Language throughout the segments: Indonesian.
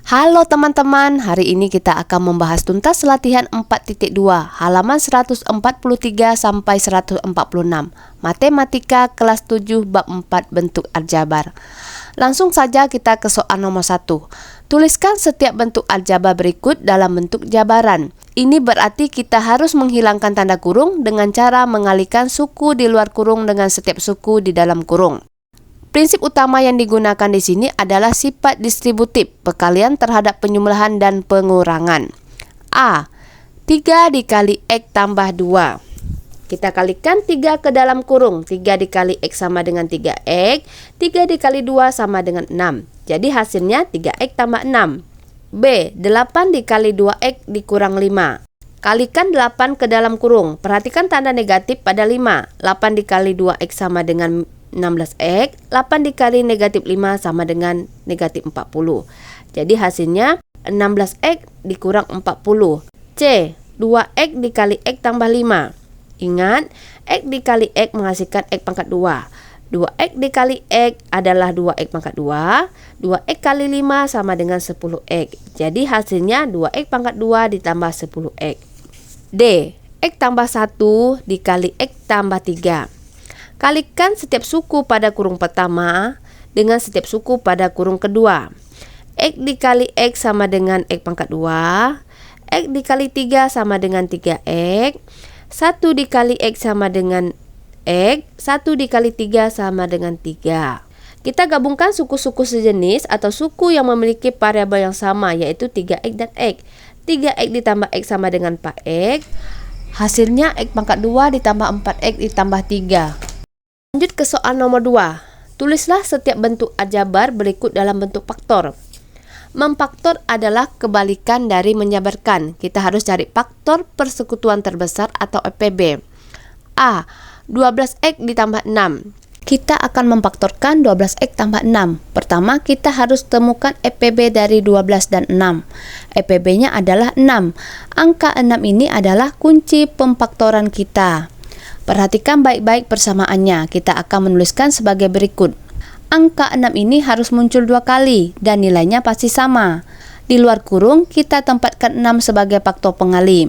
Halo teman-teman, hari ini kita akan membahas tuntas latihan 4.2 halaman 143 sampai 146 Matematika kelas 7 bab 4 bentuk aljabar. Langsung saja kita ke soal nomor 1. Tuliskan setiap bentuk aljabar berikut dalam bentuk jabaran. Ini berarti kita harus menghilangkan tanda kurung dengan cara mengalihkan suku di luar kurung dengan setiap suku di dalam kurung. Prinsip utama yang digunakan di sini adalah sifat distributif, perkalian terhadap penjumlahan dan pengurangan. A. 3 dikali X tambah 2. Kita kalikan 3 ke dalam kurung. 3 dikali X sama dengan 3X. 3 dikali 2 sama dengan 6. Jadi hasilnya 3X tambah 6. B. 8 dikali 2X dikurang 5. Kalikan 8 ke dalam kurung. Perhatikan tanda negatif pada 5. 8 dikali 2X sama dengan 16X, 8 dikali negatif 5 sama dengan negatif 40. Jadi hasilnya 16X dikurang 40. C. 2X dikali X tambah 5. Ingat, X dikali X menghasilkan X pangkat 2. 2X dikali X adalah 2X pangkat 2. 2X kali 5 sama dengan 10X. Jadi hasilnya 2X pangkat 2 ditambah 10X. D. X tambah 1 dikali X tambah 3. Kalikan setiap suku pada kurung pertama dengan setiap suku pada kurung kedua. X dikali X sama dengan X pangkat 2. X dikali 3 sama dengan 3X. 1 dikali X sama dengan X. 1 dikali 3 sama dengan 3. Kita gabungkan suku-suku sejenis atau suku yang memiliki variabel yang sama, yaitu 3X dan X. 3X ditambah X sama dengan 4X. Hasilnya X pangkat 2 ditambah 4X ditambah 3. Lanjut ke soal nomor 2. Tulislah setiap bentuk aljabar berikut dalam bentuk faktor. Memfaktor adalah kebalikan dari menjabarkan. Kita harus cari faktor persekutuan terbesar atau FPB. A. 12X ditambah 6. Kita akan memfaktorkan 12X tambah 6. Pertama, kita harus temukan FPB dari 12 dan 6. FPB-nya adalah 6. Angka 6 ini adalah kunci pemfaktoran kita. Perhatikan baik-baik persamaannya. Kita akan menuliskan sebagai berikut. Angka 6 ini harus muncul 2 kali dan nilainya pasti sama. Di luar kurung kita tempatkan 6 sebagai faktor pengali.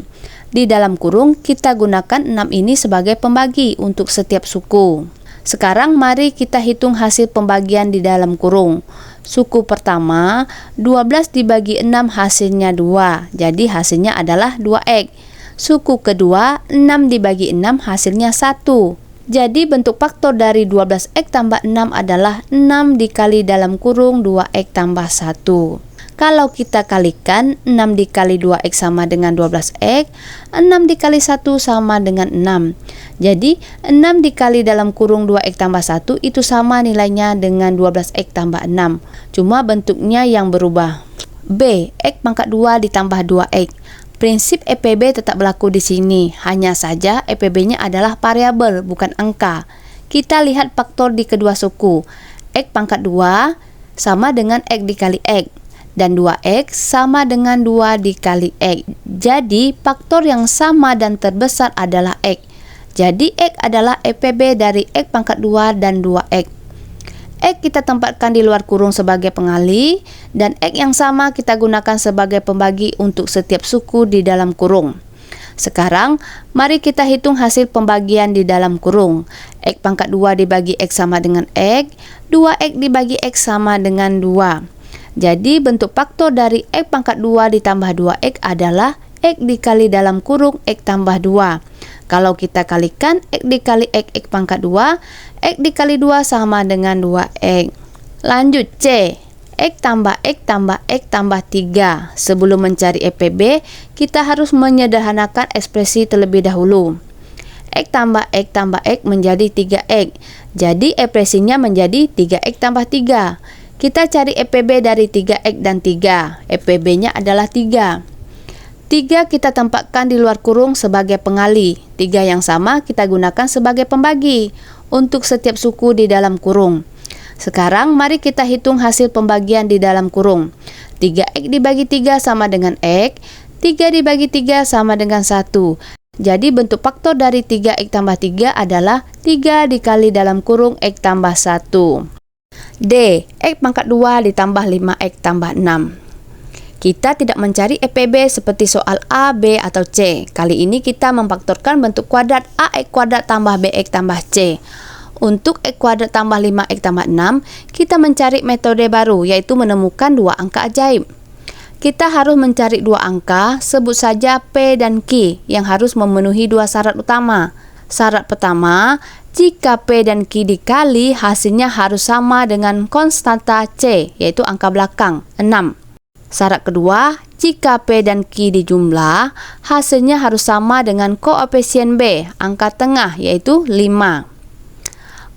Di dalam kurung kita gunakan 6 ini sebagai pembagi untuk setiap suku. Sekarang mari kita hitung hasil pembagian di dalam kurung. Suku pertama 12 dibagi 6 hasilnya 2. Jadi hasilnya adalah 2X. Suku kedua, 6 dibagi 6 hasilnya 1. Jadi bentuk faktor dari 12X tambah 6 adalah 6 dikali dalam kurung 2X tambah 1. Kalau kita kalikan, 6 dikali 2X sama dengan 12X, 6 dikali 1 sama dengan 6. Jadi 6 dikali dalam kurung 2X tambah 1 itu sama nilainya dengan 12X tambah 6. Cuma bentuknya yang berubah. B. X pangkat 2 ditambah 2X. Prinsip FPB tetap berlaku di sini, hanya saja FPB-nya adalah variabel, bukan angka. Kita lihat faktor di kedua suku. X pangkat 2 sama dengan X dikali X, dan 2X sama dengan 2 dikali X. Jadi, faktor yang sama dan terbesar adalah X. Jadi, X adalah FPB dari X pangkat 2 dan 2X. X kita tempatkan di luar kurung sebagai pengali, dan X yang sama kita gunakan sebagai pembagi untuk setiap suku di dalam kurung. Sekarang, mari kita hitung hasil pembagian di dalam kurung. X pangkat 2 dibagi X sama dengan X, 2X dibagi X sama dengan 2. Jadi, bentuk faktor dari X pangkat 2 ditambah 2X adalah X dikali dalam kurung X tambah 2. Kalau kita kalikan X dikali X, X pangkat 2, X dikali 2 sama dengan 2X. Lanjut C. X tambah X tambah X tambah 3. Sebelum mencari FPB, kita harus menyederhanakan ekspresi terlebih dahulu. X tambah X menjadi 3X. Jadi ekspresinya menjadi 3X tambah 3. Kita cari FPB dari 3X dan 3. FPB-nya adalah 3. 3 kita tempatkan di luar kurung sebagai pengali. 3 yang sama kita gunakan sebagai pembagi untuk setiap suku di dalam kurung. Sekarang mari kita hitung hasil pembagian di dalam kurung. 3X dibagi 3 sama dengan X. 3 dibagi 3 sama dengan 1. Jadi bentuk faktor dari 3X tambah 3 adalah 3 dikali dalam kurung X tambah 1. D. X pangkat 2 ditambah 5X tambah 6. Kita tidak mencari EPB seperti soal A, B, atau C. Kali ini kita memfaktorkan bentuk kuadrat AX kuadrat tambah BX tambah C. Untuk X kuadrat tambah 5X tambah 6, kita mencari metode baru, yaitu menemukan dua angka ajaib. Kita harus mencari dua angka, sebut saja P dan Q, yang harus memenuhi dua syarat utama. Syarat pertama, jika P dan Q dikali, hasilnya harus sama dengan konstanta C, yaitu angka belakang, 6. Syarat kedua, jika P dan Q dijumlah, hasilnya harus sama dengan koefisien B, angka tengah, yaitu 5.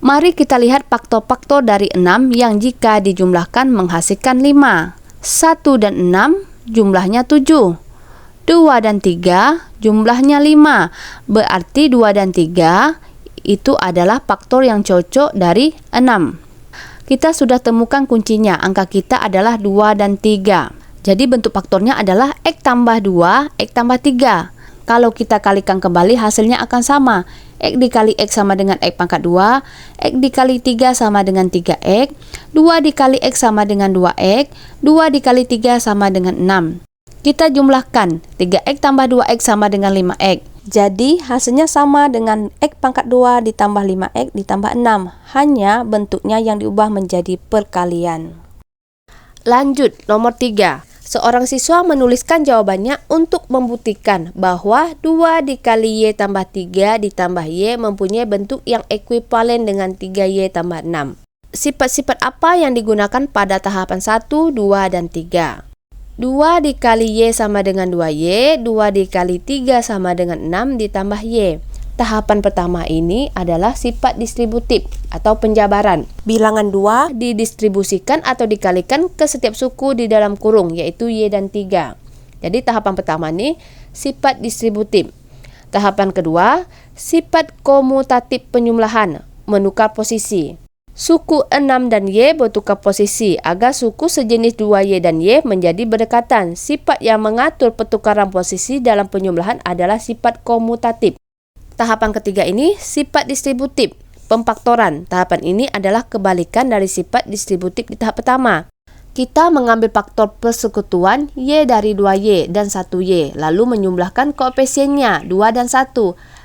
Mari kita lihat faktor-faktor dari 6 yang jika dijumlahkan menghasilkan 5. 1 dan 6 jumlahnya 7. 2 dan 3 jumlahnya 5. Berarti 2 dan 3 itu adalah faktor yang cocok dari 6. Kita sudah temukan kuncinya, angka kita adalah 2 dan 3. Jadi bentuk faktornya adalah X tambah 2, X tambah 3. Kalau kita kalikan kembali hasilnya akan sama. X dikali X sama dengan X pangkat 2, X dikali 3 sama dengan 3X, 2 dikali X sama dengan 2X, 2 dikali 3 sama dengan 6. Kita jumlahkan, 3X tambah 2X sama dengan 5X. Jadi hasilnya sama dengan X pangkat 2 ditambah 5X ditambah 6. Hanya bentuknya yang diubah menjadi perkalian. Lanjut, nomor 3. Seorang siswa menuliskan jawabannya untuk membuktikan bahwa 2 dikali Y tambah 3 ditambah Y mempunyai bentuk yang ekuivalen dengan 3Y tambah 6. Sifat-sifat apa yang digunakan pada tahapan 1, 2, dan 3? 2 dikali Y sama dengan 2Y, 2 dikali 3 sama dengan 6 ditambah Y. Tahapan pertama ini adalah sifat distributif atau penjabaran. Bilangan 2 didistribusikan atau dikalikan ke setiap suku di dalam kurung, yaitu Y dan 3. Jadi tahapan pertama ini sifat distributif. Tahapan kedua, sifat komutatif penjumlahan, menukar posisi. Suku 6 dan Y bertukar posisi agar suku sejenis 2Y dan Y menjadi berdekatan. Sifat yang mengatur pertukaran posisi dalam penjumlahan adalah sifat komutatif. Tahapan ketiga ini sifat distributif, pemfaktoran. Tahapan ini adalah kebalikan dari sifat distributif di tahap pertama. Kita mengambil faktor persekutuan Y dari 2Y dan 1Y, lalu menjumlahkan koefisiennya 2 dan 1.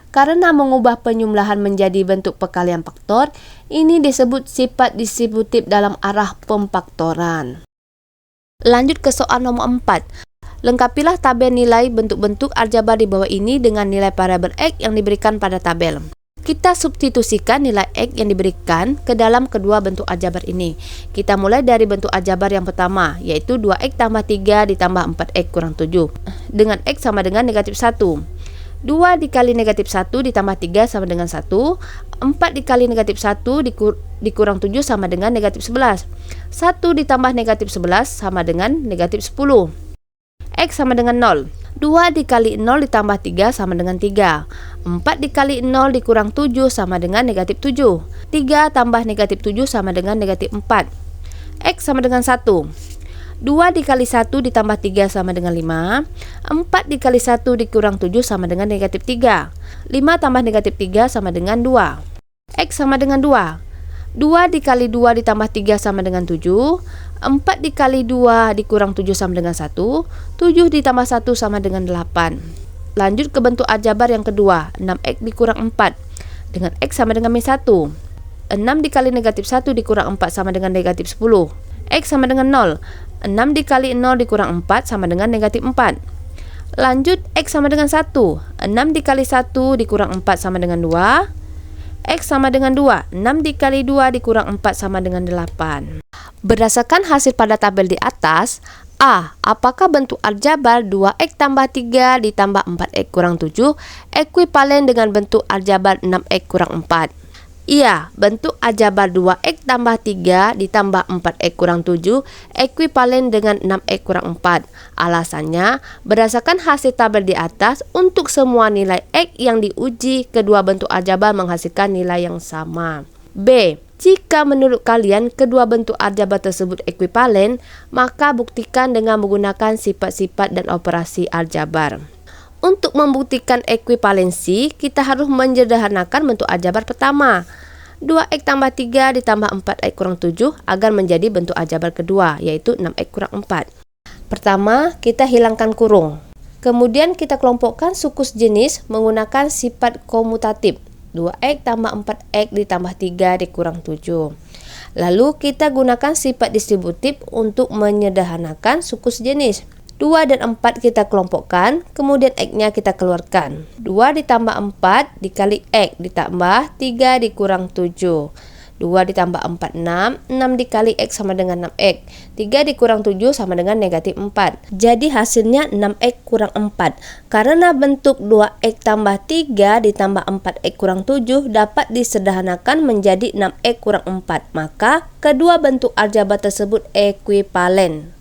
Karena mengubah penjumlahan menjadi bentuk perkalian faktor, ini disebut sifat distributif dalam arah pemfaktoran. Lanjut ke soal nomor 4. Lengkapilah tabel nilai bentuk-bentuk aljabar di bawah ini dengan nilai variabel X yang diberikan pada tabel. Kita substitusikan nilai X yang diberikan ke dalam kedua bentuk aljabar ini. Kita mulai dari bentuk aljabar yang pertama, yaitu 2X tambah 3 ditambah 4X kurang 7. Dengan X sama dengan negatif 1. 2 dikali negatif 1 ditambah 3 sama dengan 1. 4 dikali negatif 1 dikurang 7 sama dengan negatif 11. 1 ditambah negatif 11 sama dengan negatif 10. X sama dengan 0. 2 dikali 0 ditambah 3 sama dengan 3. 4 dikali 0 dikurang 7 sama dengan negatif 7. 3 tambah negatif 7 sama dengan negatif 4. X sama dengan 1. 2 dikali 1 ditambah 3 sama dengan 5. 4 dikali 1 dikurang 7 sama dengan negatif 3. 5 tambah negatif 3 sama dengan 2. X sama dengan 2. 2 dikali 2 ditambah 3 sama dengan 7. 4 dikali 2 dikurang 7 sama dengan 1. 7 ditambah 1 sama dengan 8. Lanjut ke bentuk aljabar yang kedua, 6X dikurang 4. Dengan X sama dengan min 1. 6 dikali negatif 1 dikurang 4 sama dengan negatif 10. X sama dengan 0. 6 dikali 0 dikurang 4 sama dengan negatif 4. Lanjut, X sama dengan 1. 6 dikali 1 dikurang 4 sama dengan 2. X sama dengan 2. 6 dikali 2 dikurang 4 sama dengan 8. Berdasarkan hasil pada tabel di atas, A. Apakah bentuk aljabar 2X tambah 3 ditambah 4X kurang 7 ekuivalen dengan bentuk aljabar 6X kurang 4? Iya, bentuk aljabar 2X tambah 3 ditambah 4X kurang 7 ekuivalen dengan 6X kurang 4. Alasannya, berdasarkan hasil tabel di atas, untuk semua nilai X yang diuji, kedua bentuk aljabar menghasilkan nilai yang sama. B. Jika menurut kalian kedua bentuk aljabar tersebut ekuivalen, maka buktikan dengan menggunakan sifat-sifat dan operasi aljabar. Untuk membuktikan ekuivalensi, kita harus menyederhanakan bentuk aljabar pertama. 2X tambah 3 ditambah 4X kurang 7 agar menjadi bentuk aljabar kedua, yaitu 6X kurang 4. Pertama, kita hilangkan kurung. Kemudian kita kelompokkan suku sejenis menggunakan sifat komutatif. 2x tambah 4x ditambah 3 dikurang 7. Lalu kita gunakan sifat distributif untuk menyederhanakan suku sejenis. 2 dan 4 kita kelompokkan, kemudian x-nya kita keluarkan. 2 ditambah 4 dikali x ditambah 3 dikurang 7. 2 ditambah 4, 6. 6 dikali x sama dengan 6x. 3 dikurang 7 sama dengan negatif 4. Jadi hasilnya 6x kurang 4. Karena bentuk 2x tambah 3 ditambah 4x kurang 7 dapat disederhanakan menjadi 6x kurang 4. Maka kedua bentuk aljabar tersebut ekuivalen.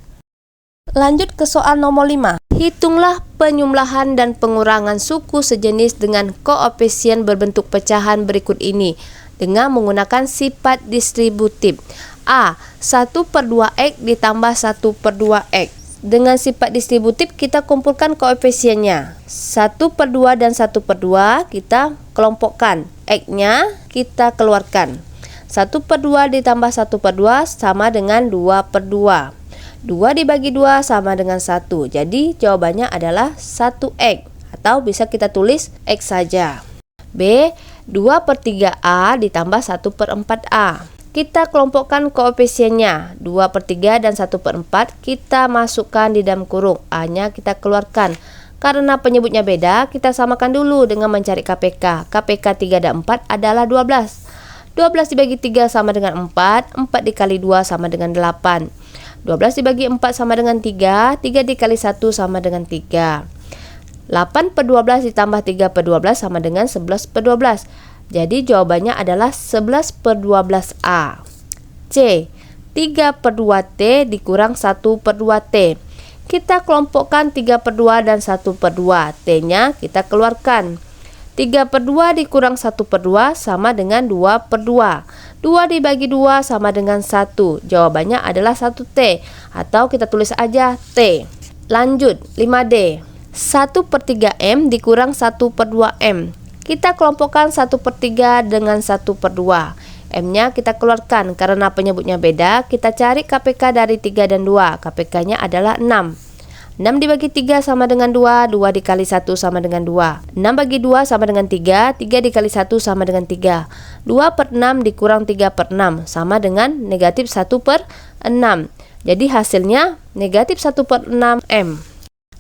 Lanjut ke soal nomor 5. Hitunglah penjumlahan dan pengurangan suku sejenis dengan koefisien berbentuk pecahan berikut ini dengan menggunakan sifat distributif. A. 1/2x ditambah 1/2x. Dengan sifat distributif kita kumpulkan koefisiennya. 1/2 dan 1/2 kita kelompokkan. X-nya kita keluarkan. 1/2 ditambah 1/2 sama dengan 2/2. 2 dibagi 2 sama dengan 1. Jadi jawabannya adalah 1x atau bisa kita tulis x saja. B. 2/3a ditambah 1/4a. Kita kelompokkan koefisiennya. 2/3 dan 1/4 kita masukkan di dalam kurung. A-nya kita keluarkan. Karena penyebutnya beda, kita samakan dulu dengan mencari KPK. KPK 3 dan 4 adalah 12. 12 dibagi 3 sama dengan 4. 4 dikali 2 sama dengan 8. 12 dibagi 4 sama dengan 3. 3 dikali 1 sama dengan 3. 8/12 ditambah 3/12 sama dengan 11/12. Jadi jawabannya adalah 11/12a. C. 3/2t dikurang 1/2t. Kita kelompokkan 3/2 dan 1/2. T-nya kita keluarkan. 3/2 dikurang 1/2 sama dengan 2/2. 2 dibagi 2 sama dengan 1. Jawabannya adalah 1t atau kita tulis aja T. Lanjut 5D. 1/3m dikurang 1/2m. Kita kelompokkan 1/3 dengan 1/2. M-nya kita keluarkan. Karena penyebutnya beda, kita cari KPK dari 3 dan 2. KPK-nya adalah 6. 6 dibagi 3 sama dengan 2. 2 dikali 1 sama dengan 2. 6 bagi 2 sama dengan 3. 3 dikali 1 sama dengan 3. 2/6 dikurang 3/6 sama dengan negatif 1/6. Jadi hasilnya negatif 1/6m.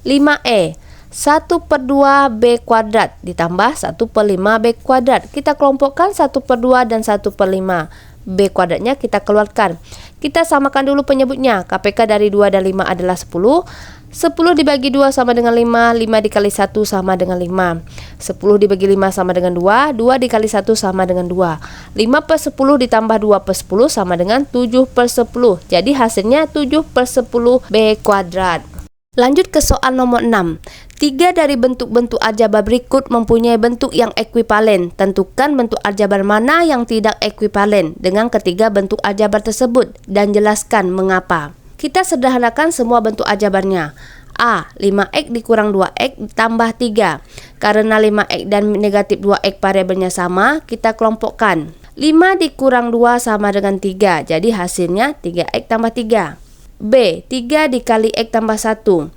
5E. 1/2b kuadrat ditambah 1/5b kuadrat. Kita kelompokkan 1/2 dan 1/5. B kuadratnya kita keluarkan. Kita samakan dulu penyebutnya. KPK dari 2 dan 5 adalah 10. 10 dibagi 2 sama dengan 5. 5 dikali 1 sama dengan 5. 10 dibagi 5 sama dengan 2. 2 dikali 1 sama dengan 2. 5/10 ditambah 2/10 sama dengan 7/10. Jadi hasilnya 7/10b kuadrat. Lanjut ke soal nomor 6. 3 dari bentuk-bentuk aljabar berikut mempunyai bentuk yang ekuivalen. Tentukan bentuk aljabar mana yang tidak ekuivalen dengan ketiga bentuk aljabar tersebut dan jelaskan mengapa. Kita sederhanakan semua bentuk aljabarnya. A. 5x dikurang 2x tambah 3. Karena 5x dan negatif 2x variabelnya sama, kita kelompokkan. 5 dikurang 2 sama dengan 3. Jadi hasilnya 3x tambah 3. B. 3 dikali x tambah 1.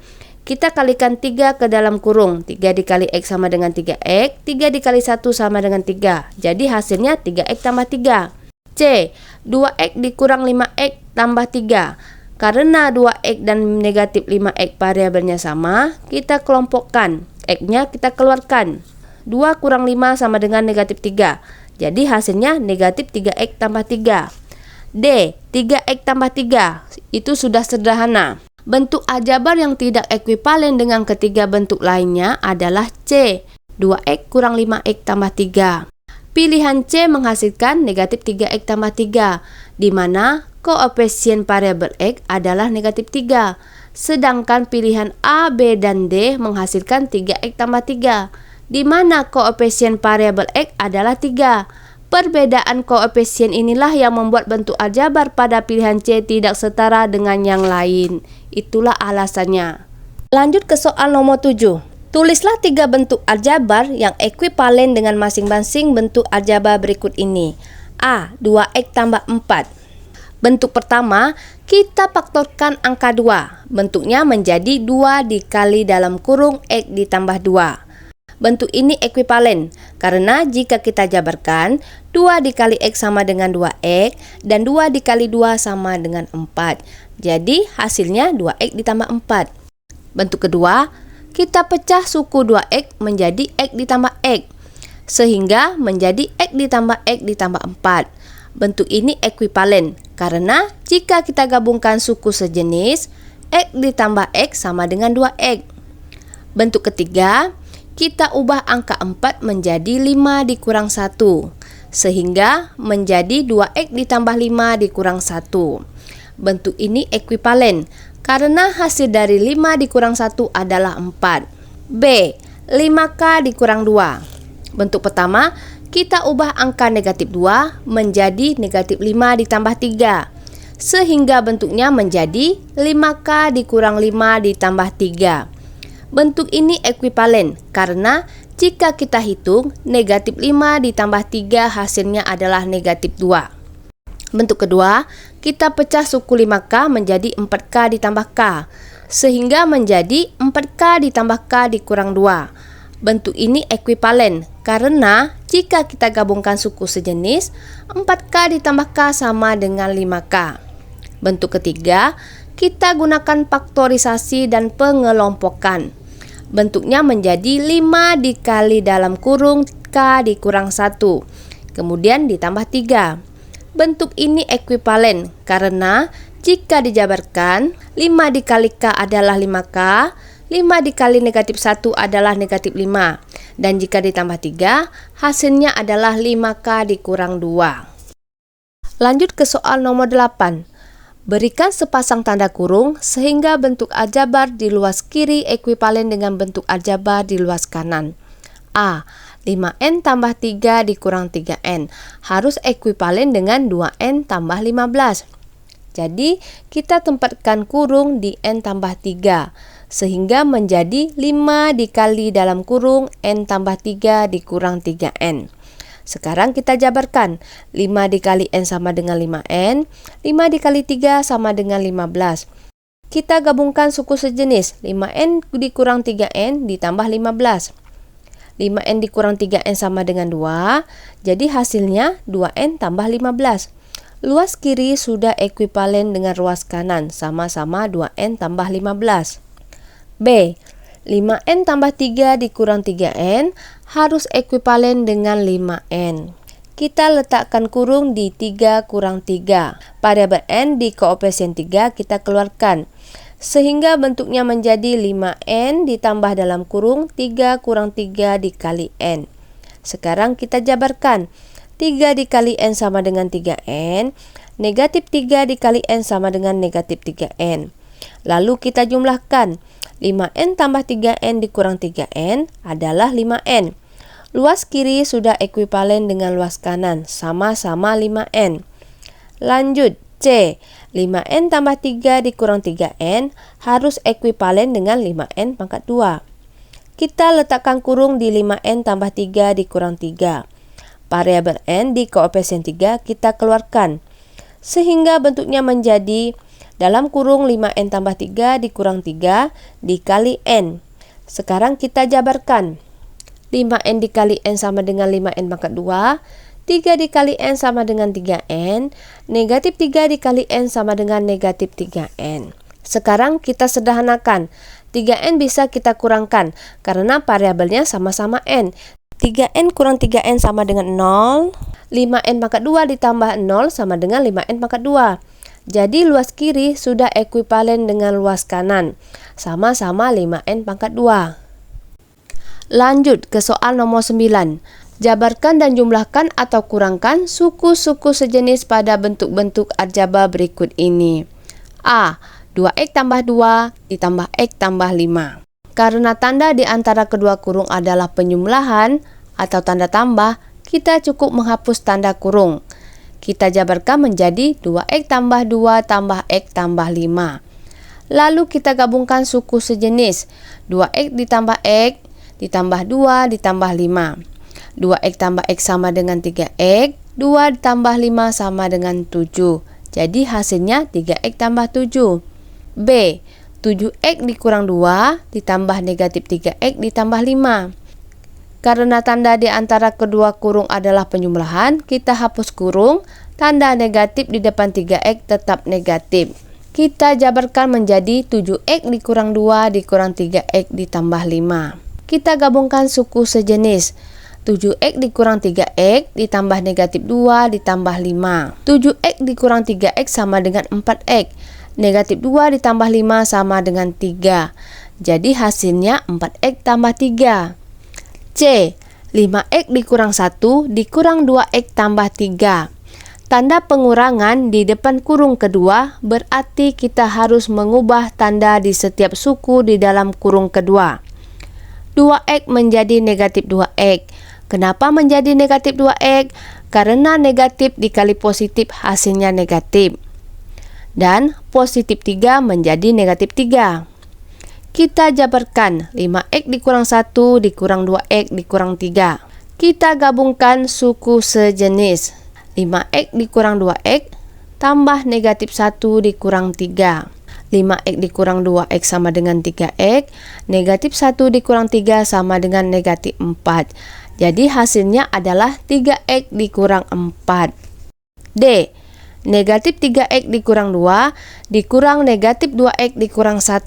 Kita kalikan 3 ke dalam kurung. 3 dikali x sama dengan 3x. 3 dikali 1 sama dengan 3. Jadi hasilnya 3x tambah 3. C. 2x dikurang 5x tambah 3. Karena 2x dan negatif 5x variabelnya sama, kita kelompokkan. X-nya kita keluarkan. 2 kurang 5 sama dengan negatif 3. Jadi hasilnya negatif 3x tambah 3. D. 3x tambah 3. Itu sudah sederhana. Bentuk aljabar yang tidak ekuivalen dengan ketiga bentuk lainnya adalah C. 2x kurang 5x tambah 3. Pilihan C menghasilkan negatif 3x tambah 3, di mana koefisien variabel x adalah negatif 3. Sedangkan pilihan A, B, dan D menghasilkan 3x tambah 3, di mana koefisien variabel x adalah 3. Perbedaan koefisien inilah yang membuat bentuk aljabar pada pilihan C tidak setara dengan yang lain. Itulah alasannya. Lanjut ke soal nomor 7. Tulislah 3 bentuk aljabar yang ekuivalen dengan masing-masing bentuk aljabar berikut ini. A. 2x tambah 4. Bentuk pertama, kita faktorkan angka 2. Bentuknya menjadi 2 dikali dalam kurung X ditambah 2. Bentuk ini ekuivalen karena jika kita jabarkan 2 dikali X sama dengan 2X dan 2 dikali 2 sama dengan 4. Jadi hasilnya 2X ditambah 4. Bentuk kedua, kita pecah suku 2X menjadi X ditambah X sehingga menjadi X ditambah X ditambah 4. Bentuk ini ekuivalen karena jika kita gabungkan suku sejenis, X ditambah X sama dengan 2X. Bentuk ketiga, kita ubah angka 4 menjadi 5 dikurang 1 sehingga menjadi 2X ditambah 5 dikurang 1. Bentuk ini ekuivalen karena hasil dari 5 dikurang 1 adalah 4. B. 5K dikurang 2. Bentuk pertama, kita ubah angka negatif 2 menjadi negatif 5 ditambah 3 sehingga bentuknya menjadi 5K dikurang 5 ditambah 3. Bentuk ini ekuivalen karena jika kita hitung negatif 5 ditambah 3 hasilnya adalah negatif 2. Bentuk kedua, kita pecah suku 5K menjadi 4K ditambah K sehingga menjadi 4K ditambah K dikurang 2. Bentuk ini ekuivalen karena jika kita gabungkan suku sejenis, 4K ditambah K sama dengan 5K. Bentuk ketiga, kita gunakan faktorisasi dan pengelompokan. Bentuknya menjadi 5 dikali dalam kurung K dikurang 1, kemudian ditambah 3. Bentuk ini ekuivalen karena jika dijabarkan 5 dikali K adalah 5K, 5 dikali negatif 1 adalah negatif 5, dan jika ditambah 3 hasilnya adalah 5K dikurang 2. Lanjut ke soal nomor 8. Berikan sepasang tanda kurung sehingga bentuk aljabar di luas kiri ekuivalen dengan bentuk aljabar di luas kanan. A. 5N tambah 3 dikurang 3N harus ekuivalen dengan 2N tambah 15. Jadi kita tempatkan kurung di N tambah 3 sehingga menjadi 5 dikali dalam kurung N tambah 3 dikurang 3N. Sekarang kita jabarkan 5 dikali N sama dengan 5N, 5 dikali 3 sama dengan 15. Kita gabungkan suku sejenis 5N dikurang 3N ditambah 15. 5N dikurang 3N sama dengan 2, jadi hasilnya 2N tambah 15. Luas kiri sudah ekuivalen dengan luas kanan, sama-sama 2N tambah 15. B. 5N tambah 3 dikurang 3N harus ekuivalen dengan 5N. Kita letakkan kurung di 3 kurang 3. Variabel N di koefisien 3 kita keluarkan. Sehingga bentuknya menjadi 5N ditambah dalam kurung 3 kurang 3 dikali N. Sekarang kita jabarkan. 3 dikali N sama dengan 3N. Negatif 3 dikali N sama dengan negatif 3N. Lalu kita jumlahkan. 5N tambah 3N dikurang 3N adalah 5N. Luas kiri sudah ekuivalen dengan luas kanan, sama-sama 5N. Lanjut, C. 5N tambah 3 dikurang 3N harus ekuivalen dengan 5N pangkat 2. Kita letakkan kurung di 5N tambah 3 dikurang 3. Variabel N di koefisien 3 kita keluarkan. Sehingga bentuknya menjadi dalam kurung 5N tambah 3 dikurang 3 dikali N. Sekarang kita jabarkan. 5N dikali N sama dengan 5N pangkat 2. 3 dikali N sama dengan 3N. Negatif 3 dikali N sama dengan negatif 3N. Sekarang kita sederhanakan. 3N bisa kita kurangkan karena variabelnya sama-sama N. 3N kurang 3N sama dengan 0. 5N pangkat 2 ditambah 0 sama dengan 5N pangkat 2. Jadi luas kiri sudah ekuivalen dengan luas kanan, sama-sama 5N pangkat 2. Lanjut ke soal nomor 9. Jabarkan dan jumlahkan atau kurangkan suku-suku sejenis pada bentuk-bentuk aljabar berikut ini. A. 2X tambah 2 ditambah X tambah 5. Karena tanda di antara kedua kurung adalah penjumlahan atau tanda tambah, kita cukup menghapus tanda kurung. Kita jabarkan menjadi 2X tambah 2 tambah X tambah 5. Lalu kita gabungkan suku sejenis. 2X ditambah X ditambah 2 ditambah 5. 2X tambah X sama dengan 3X. 2 ditambah 5 sama dengan 7. Jadi hasilnya 3X tambah 7. B. 7X dikurang 2 ditambah negatif 3X ditambah 5. Karena tanda di antara kedua kurung adalah penjumlahan, kita hapus kurung, tanda negatif di depan 3X tetap negatif. Kita jabarkan menjadi 7X dikurang 2 dikurang 3X ditambah 5. Kita gabungkan suku sejenis. 7X dikurang 3X ditambah negatif 2 ditambah 5. 7X dikurang 3X sama dengan 4X. Negatif 2 ditambah 5 sama dengan 3. Jadi hasilnya 4X tambah 3. C. 5X dikurang 1 dikurang 2X tambah 3. Tanda pengurangan di depan kurung kedua berarti kita harus mengubah tanda di setiap suku di dalam kurung kedua. 2X menjadi negatif 2X. Kenapa menjadi negatif 2X? Karena negatif dikali positif hasilnya negatif. Dan positif 3 menjadi negatif 3. Kita jabarkan 5X dikurang 1 dikurang 2X dikurang 3. Kita gabungkan suku sejenis. 5X dikurang 2X tambah negatif 1 dikurang 3. 5X dikurang 2X sama dengan 3X. Negatif 1 dikurang 3 sama dengan negatif 4. Jadi hasilnya adalah 3X dikurang 4. D. Negatif 3X dikurang 2 dikurang negatif 2X dikurang 1.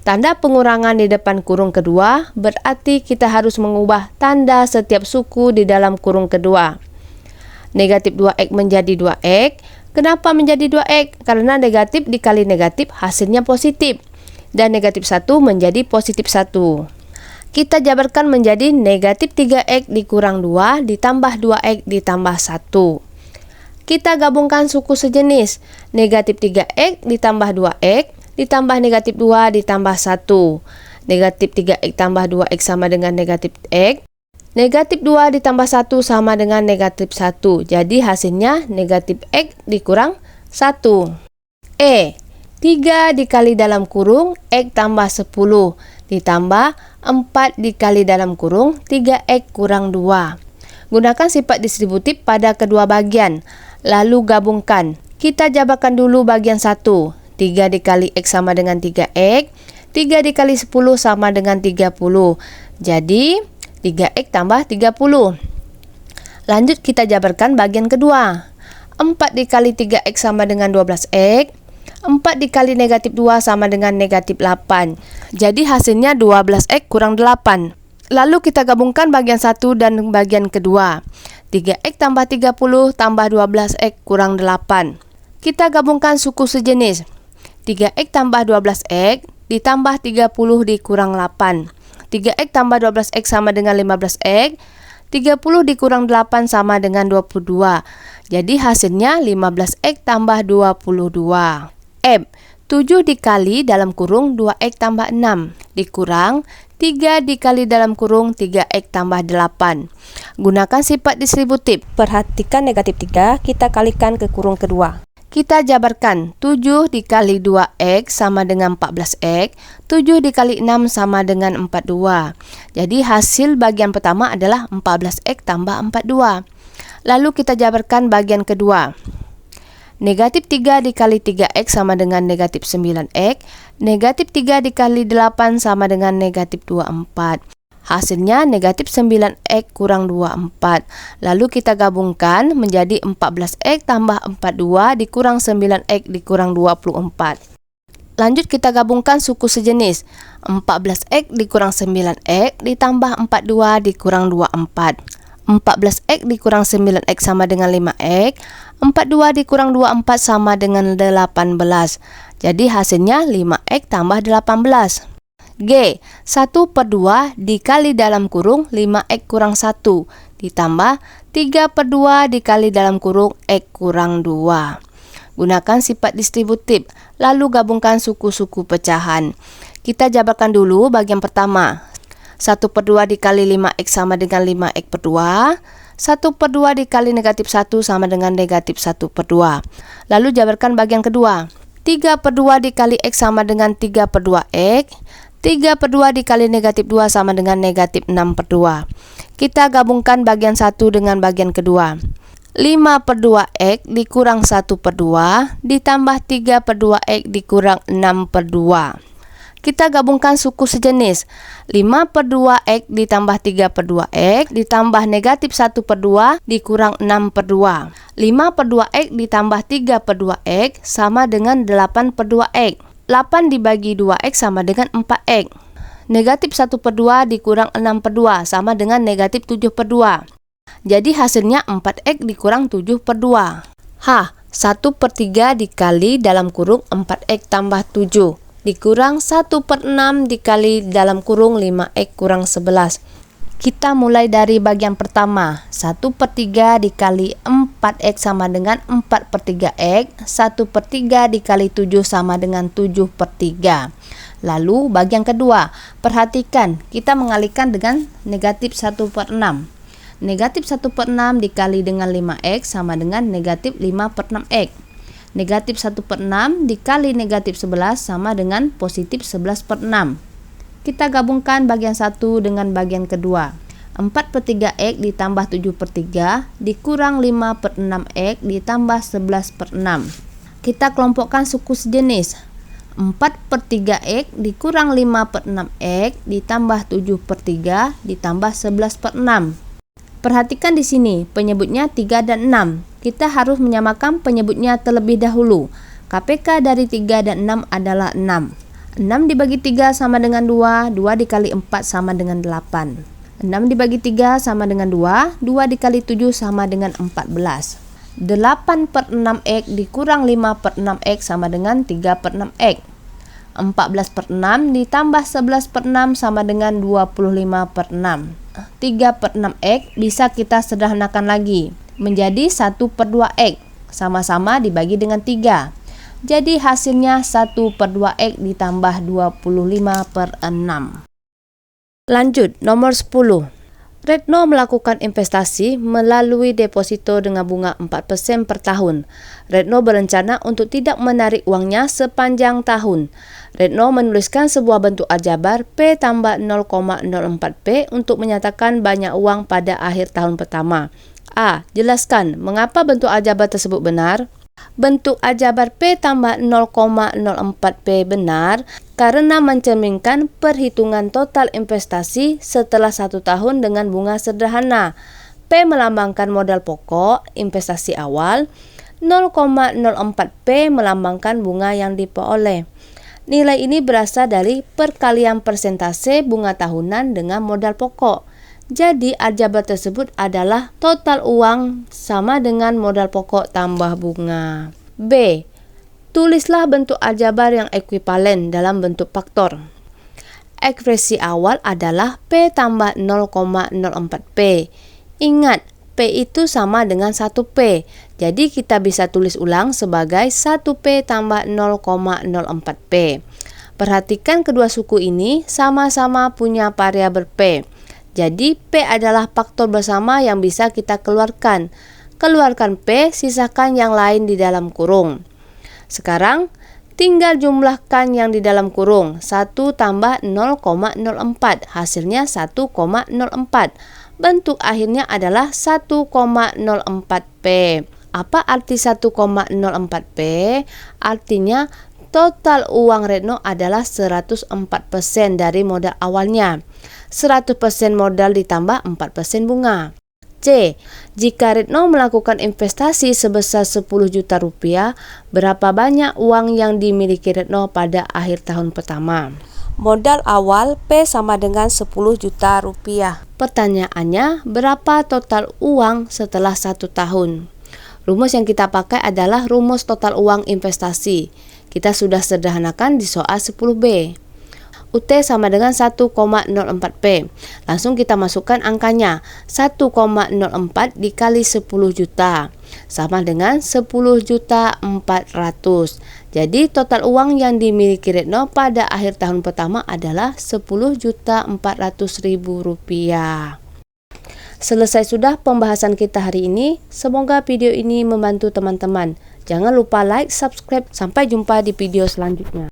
Tanda pengurangan di depan kurung kedua berarti kita harus mengubah tanda setiap suku di dalam kurung kedua. Negatif 2X menjadi 2X. Kenapa menjadi 2X? Karena negatif dikali negatif hasilnya positif. Dan negatif 1 menjadi positif 1. Kita jabarkan menjadi negatif 3X dikurang 2 ditambah 2X ditambah 1. Kita gabungkan suku sejenis. Negatif 3X ditambah 2X ditambah negatif 2 ditambah 1. Negatif 3X tambah 2X sama dengan negatif X. Negatif 2 ditambah 1 sama dengan negatif 1. Jadi hasilnya negatif X dikurang 1. E. 3 dikali dalam kurung X tambah 10 ditambah 4 dikali dalam kurung 3X kurang 2. Gunakan sifat distributif pada kedua bagian. Lalu gabungkan. Kita jabarkan dulu bagian 1. 3 dikali X sama dengan 3X. 3 dikali 10 sama dengan 30. Jadi 3X tambah 30. Lanjut kita jabarkan bagian kedua. 4 dikali 3X sama dengan 12X. 4 dikali negatif 2 sama dengan negatif 8. Jadi hasilnya 12X kurang 8. Lalu kita gabungkan bagian 1 dan bagian kedua. 3X tambah 30 tambah 12X kurang 8. Kita gabungkan suku sejenis. 3X tambah 12X ditambah 30 dikurang 8. 3X tambah 12X sama dengan 15X. 30 dikurang 8 sama dengan 22. Jadi hasilnya 15X tambah 22. F. 7 dikali dalam kurung 2X tambah 6 dikurang 3 dikali dalam kurung 3X tambah 8. Gunakan sifat distributif. Perhatikan negatif 3 kita kalikan ke kurung kedua. Kita jabarkan 7 dikali 2X sama dengan 14X. 7 dikali 6 sama dengan 42. Jadi hasil bagian pertama adalah 14X tambah 42. Lalu kita jabarkan bagian kedua. Negatif 3 dikali 3X sama dengan negatif 9X. Negatif 3 dikali 8 sama dengan negatif 24. Hasilnya negatif 9X kurang 24. Lalu kita gabungkan menjadi 14X tambah 42 dikurang 9X dikurang 24. Lanjut kita gabungkan suku sejenis. 14X dikurang 9X ditambah 42 dikurang 24. 14X dikurang 9X sama dengan 5X. 42 dikurang 24 sama dengan 18. Jadi hasilnya 5X tambah 18. G. 1/2 dikali dalam kurung 5X kurang 1 ditambah 3/2 dikali dalam kurung X kurang 2. Gunakan sifat distributif. Lalu gabungkan suku-suku pecahan. Kita jabarkan dulu bagian pertama. 1/2 dikali 5X sama dengan 5X/2. 1/2 dikali negatif 1 sama dengan negatif 1/2. Lalu jabarkan bagian kedua. 3/2 dikali X sama dengan 3/2X. 3/2 dikali negatif 2 sama dengan negatif 6/2. Kita gabungkan bagian 1 dengan bagian kedua. 5/2 X dikurang 1/2 ditambah 3/2 X dikurang 6/2. Kita gabungkan suku sejenis. 5/2 X ditambah 3/2 X ditambah negatif 1/2 dikurang 6/2. 5/2 X ditambah 3/2 X sama dengan 8/2 X. 8 dibagi 2 X sama dengan 4 X. Negatif 1/2 dikurang 6/2 sama dengan negatif 7/2. Jadi hasilnya 4 X dikurang 7/2. 1/3 dikali dalam kurung 4 X tambah 7 dikurang 1/6 dikali dalam kurung 5X kurang 11. Kita mulai dari bagian pertama. 1/3 dikali 4X sama dengan 4/3X. 1/3 dikali 7 sama dengan 7/3. Lalu bagian kedua. Perhatikan, kita mengalihkan dengan negatif 1/6. Negatif 1/6 dikali dengan 5X sama dengan negatif 5/6X. Negatif 1/6 dikali negatif 11 sama dengan positif 11/6. Kita gabungkan bagian satu dengan bagian kedua. 4/3X ditambah 7/3 dikurang 5/6X ditambah 11/6. Kita kelompokkan suku sejenis. 4/3X dikurang 5/6X ditambah 7/3 ditambah 11/6. Perhatikan di sini, penyebutnya 3 dan 6. Kita harus menyamakan penyebutnya terlebih dahulu. KPK dari 3 dan 6 adalah 6. 6 dibagi 3 sama dengan 2, 2 dikali 4 sama dengan 8. 6 dibagi 3 sama dengan 2, 2 dikali 7 sama dengan 14. 8/6X dikurang 5/6X sama dengan 3/6X. 14/6 ditambah 11/6 sama dengan 25/6. 3/6X bisa kita sederhanakan lagi menjadi 1/2X, sama-sama dibagi dengan 3. Jadi hasilnya 1/2X ditambah 25/6. Lanjut, nomor 10. Retno melakukan investasi melalui deposito dengan bunga 4% per tahun. Retno berencana untuk tidak menarik uangnya sepanjang tahun. Retno menuliskan sebuah bentuk aljabar P tambah 0,04P untuk menyatakan banyak uang pada akhir tahun pertama. A. Jelaskan mengapa bentuk aljabar tersebut benar. Bentuk aljabar P tambah 0,04P benar karena mencerminkan perhitungan total investasi setelah 1 tahun dengan bunga sederhana. P melambangkan modal pokok investasi awal, 0,04P melambangkan bunga yang diperoleh. Nilai ini berasal dari perkalian persentase bunga tahunan dengan modal pokok. Jadi aljabar tersebut adalah total uang sama dengan modal pokok tambah bunga. B. Tulislah bentuk aljabar yang ekuivalen dalam bentuk faktor. Ekspresi awal adalah P tambah 0,04P. Ingat, P itu sama dengan 1P. Jadi kita bisa tulis ulang sebagai 1P tambah 0,04P. Perhatikan kedua suku ini sama-sama punya variabel P. Jadi P adalah faktor bersama yang bisa kita keluarkan. Keluarkan P, sisakan yang lain di dalam kurung. Sekarang tinggal jumlahkan yang di dalam kurung. 1 tambah 0,04, hasilnya 1,04. Bentuk akhirnya adalah 1,04P. Apa arti 1,04P? Artinya total uang Retno adalah 104% dari modal awalnya. 100% modal ditambah 4% bunga. C. Jika Retno melakukan investasi sebesar 10 juta rupiah, berapa banyak uang yang dimiliki Retno pada akhir tahun pertama? Modal awal P sama dengan 10 juta rupiah. Pertanyaannya, berapa total uang setelah 1 tahun? Rumus yang kita pakai adalah rumus total uang investasi. Kita sudah sederhanakan di soal 10B. UT sama dengan 1,04P. Langsung kita masukkan angkanya. 1,04 dikali 10 juta sama dengan 10.400.000. Jadi total uang yang dimiliki Retno pada akhir tahun pertama adalah 10.400.000 rupiah. Selesai sudah pembahasan kita hari ini. Semoga video ini membantu teman-teman. Jangan lupa like, subscribe. Sampai jumpa di video selanjutnya.